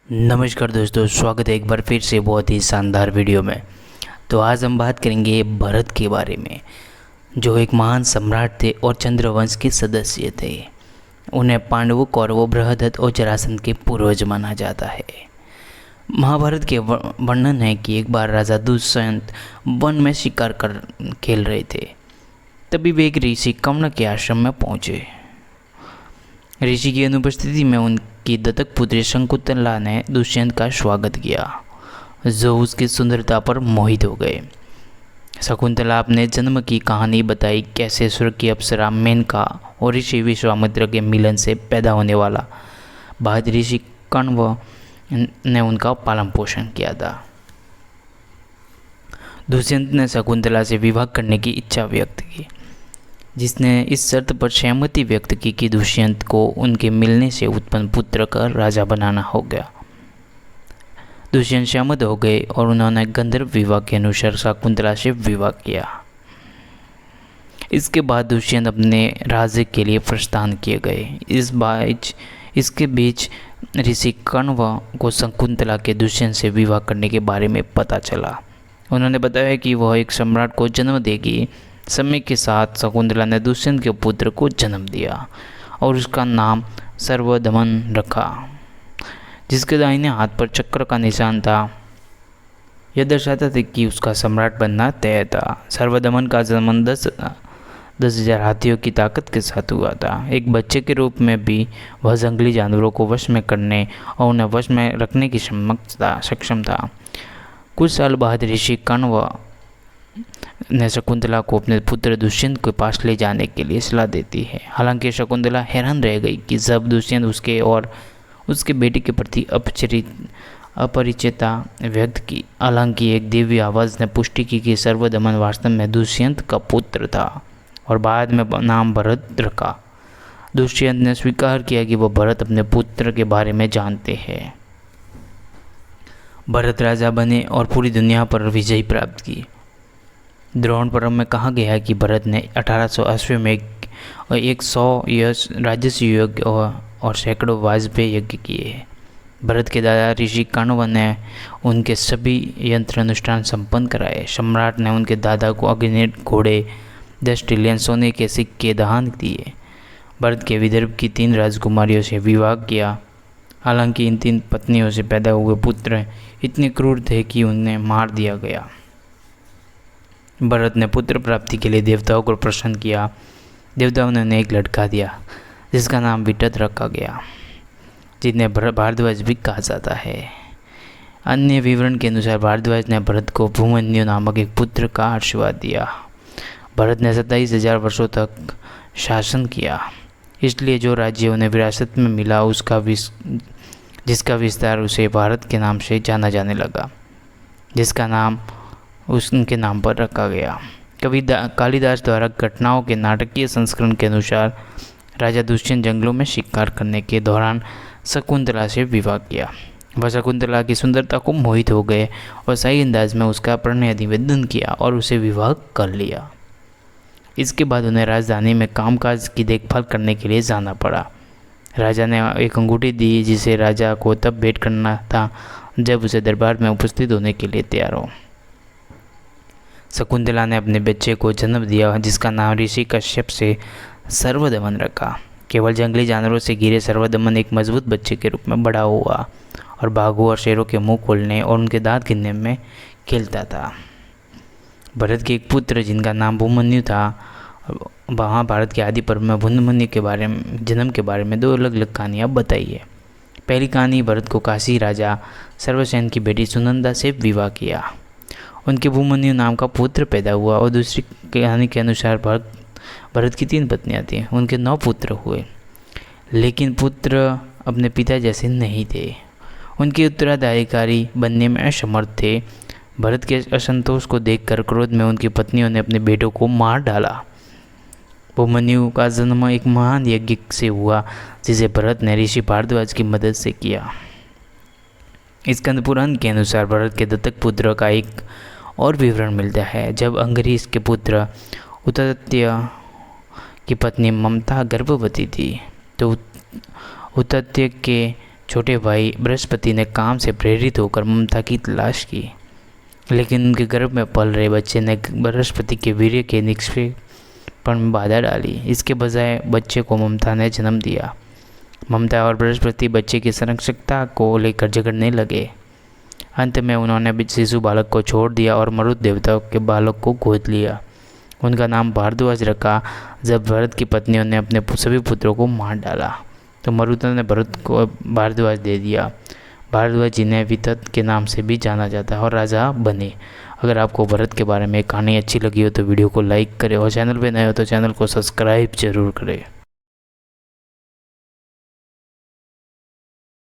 नमस्कार दोस्तों, स्वागत है एक बार फिर से बहुत ही शानदार वीडियो में। तो आज हम बात करेंगे भरत के बारे में, जो एक महान सम्राट थे और चंद्रवंश के सदस्य थे। उन्हें पांडवों, कौरवों, बृहदत्त और जरासंध के पूर्वज माना जाता है। महाभारत के वर्णन है कि एक बार राजा दुष्यंत वन में शिकार कर खेल रहे थे। तभी वे एक ऋषि कर्ण के आश्रम में पहुँचे। ऋषि की अनुपस्थिति में उनकी दत्तक पुत्री शकुंतला ने दुष्यंत का स्वागत किया, जो उसकी सुंदरता पर मोहित हो गए। शकुंतला अपने जन्म की कहानी बताई, कैसे स्वर्ग की अप्सरा मेनका और ऋषि विश्वामित्र के मिलन से पैदा होने वाला बाद ऋषि कण्व ने उनका पालन पोषण किया था। दुष्यंत ने शकुंतला से विवाह करने की इच्छा व्यक्त की, जिसने इस शर्त पर सहमति व्यक्त की कि दुष्यंत को उनके मिलने से उत्पन्न पुत्र का राजा बनाना होगा। दुष्यंत सहमत हो गए और उन्होंने गंधर्व विवाह के अनुसार शकुंतला से विवाह किया। इसके बाद दुष्यंत अपने राज्य के लिए प्रस्थान किए गए। इसके बीच ऋषि कण्व को शकुंतला के दुष्यंत से विवाह करने के बारे में पता चला। उन्होंने बताया कि वह एक सम्राट को जन्म देगी। समय के साथ शकुंतला ने दुष्यंत के पुत्र को जन्म दिया और उसका नाम सर्वदमन रखा, जिसके दाहिने हाथ पर चक्र का निशान था। यह दर्शाता था कि उसका सम्राट बनना तय था। सर्वदमन का जन्म 10,000 हाथियों की ताकत के साथ हुआ था। एक बच्चे के रूप में भी वह जंगली जानवरों को वश में करने और उन्हें वश में रखने की सक्षम था। कुछ साल बाद ऋषि कण्व ने शकुंतला को अपने पुत्र दुष्यंत के पास ले जाने के लिए सलाह देती है। हालांकि शकुंतला हैरान रह गई कि जब दुष्यंत उसके और उसके बेटे के प्रति अपरिचितता व्यक्त की। हालांकि एक दिव्य आवाज़ ने पुष्टि की कि सर्वदमन वास्तव में दुष्यंत का पुत्र था और बाद में नाम भरत रखा। दुष्यंत ने स्वीकार किया कि वह भरत अपने पुत्र के बारे में जानते हैं। भरत राजा बने और पूरी दुनिया पर विजय प्राप्त की। द्रोण पर्व में कहा गया है कि भरत ने 1800 अश्वमेध और 100 राजस्व यज्ञ और सैकड़ों वाजपेयी यज्ञ किए हैं। भरत के दादा ऋषि कण्व ने उनके सभी यंत्र अनुष्ठान संपन्न कराए। सम्राट ने उनके दादा को अग्नि घोड़े, 10 ट्रिलियन सोने के सिक्के दान दिए। भरत के विदर्भ की 3 राजकुमारियों से विवाह किया। हालांकि इन 3 पत्नियों से पैदा हुए पुत्र इतने क्रूर थे कि उन्हें मार दिया गया। भरत ने पुत्र प्राप्ति के लिए देवताओं को प्रसन्न किया। देवताओं ने उन्हें एक लड़का दिया, जिसका नाम विटत रखा गया, जिन्हें भारद्वाज भी कहा जाता है। अन्य विवरण के अनुसार भारद्वाज ने भरत को भूमन्यु नामक एक पुत्र का आशीर्वाद दिया। भरत ने 27,000 वर्षों तक शासन किया, इसलिए जो राज्य उन्हें विरासत में मिला जिसका विस्तार उसे भारत के नाम से जाना जाने लगा, जिसका नाम उनके नाम पर रखा गया। कवि कालिदास द्वारा घटनाओं के नाटकीय संस्करण के अनुसार राजा दुष्यंत जंगलों में शिकार करने के दौरान शकुंतला से विवाह किया। वह शकुंतला की सुंदरता को मोहित हो गए और सही अंदाज में उसका प्रणय निवेदन किया और उसे विवाह कर लिया। इसके बाद उन्हें राजधानी में कामकाज की देखभाल करने के लिए जाना पड़ा। राजा ने एक अंगूठी दी, जिसे राजा को तब भेंट करना था जब उसे दरबार में उपस्थित होने के लिए तैयार हो। शकुंतला ने अपने बच्चे को जन्म दिया, जिसका नाम ऋषि कश्यप से सर्वदमन रखा। केवल जंगली जानवरों से घिरे सर्वदमन एक मजबूत बच्चे के रूप में बड़ा हुआ और बाघों और शेरों के मुंह खोलने और उनके दांत गिनने में खेलता था। भरत के एक पुत्र, जिनका नाम भूमन्यु था, वहाँ भारत के आदि पर्व में भूमन्यु के जन्म के बारे में 2 अलग अलग कहानियाँ बताई है। पहली कहानी, भरत को काशी राजा सर्वसेन की बेटी सुनंदा से विवाह किया। उनके भूमन्यु नाम का पुत्र पैदा हुआ और दूसरी कहानी के अनुसार भरत की 3 पत्नियां थीं। उनके 9 पुत्र हुए, लेकिन पुत्र अपने पिता जैसे नहीं थे। उनके उत्तराधिकारी बनने में असमर्थ थे। भरत के असंतोष को देखकर क्रोध में उनकी पत्नियों ने अपने बेटों को मार डाला। भूमन्यु का जन्म एक महान यज्ञ से हुआ, जिसे भरत ने ऋषि भारद्वाज की मदद से किया। स्कंद पुराण के अनुसार भरत के दत्तक पुत्र का एक और विवरण मिलता है। जब अंगरीष के पुत्र उतत्य की पत्नी ममता गर्भवती थी, तो उतत्य के छोटे भाई बृहस्पति ने काम से प्रेरित होकर ममता की तलाश की, लेकिन उनके गर्भ में पल रहे बच्चे ने बृहस्पति के वीर्य के निष्क्रियपण में बाधा डाली। इसके बजाय बच्चे को ममता ने जन्म दिया। ममता और बृहस्पति बच्चे की संरक्षकता को लेकर झगड़ने लगे। अंत में उन्होंने शिशु बालक को छोड़ दिया और मरुत देवता के बालक को गोद लिया। उनका नाम भारद्वाज रखा। जब भरत की पत्नियों ने अपने सभी पुत्रों को मार डाला तो मरुता ने भरत को भारद्वाज दे दिया। भारद्वाज जिन्हें वितत के नाम से भी जाना जाता है और राजा बने। अगर आपको भरत के बारे में कहानी अच्छी लगी हो तो वीडियो को लाइक करें और चैनल पे नए हो तो चैनल को सब्सक्राइब जरूर करें।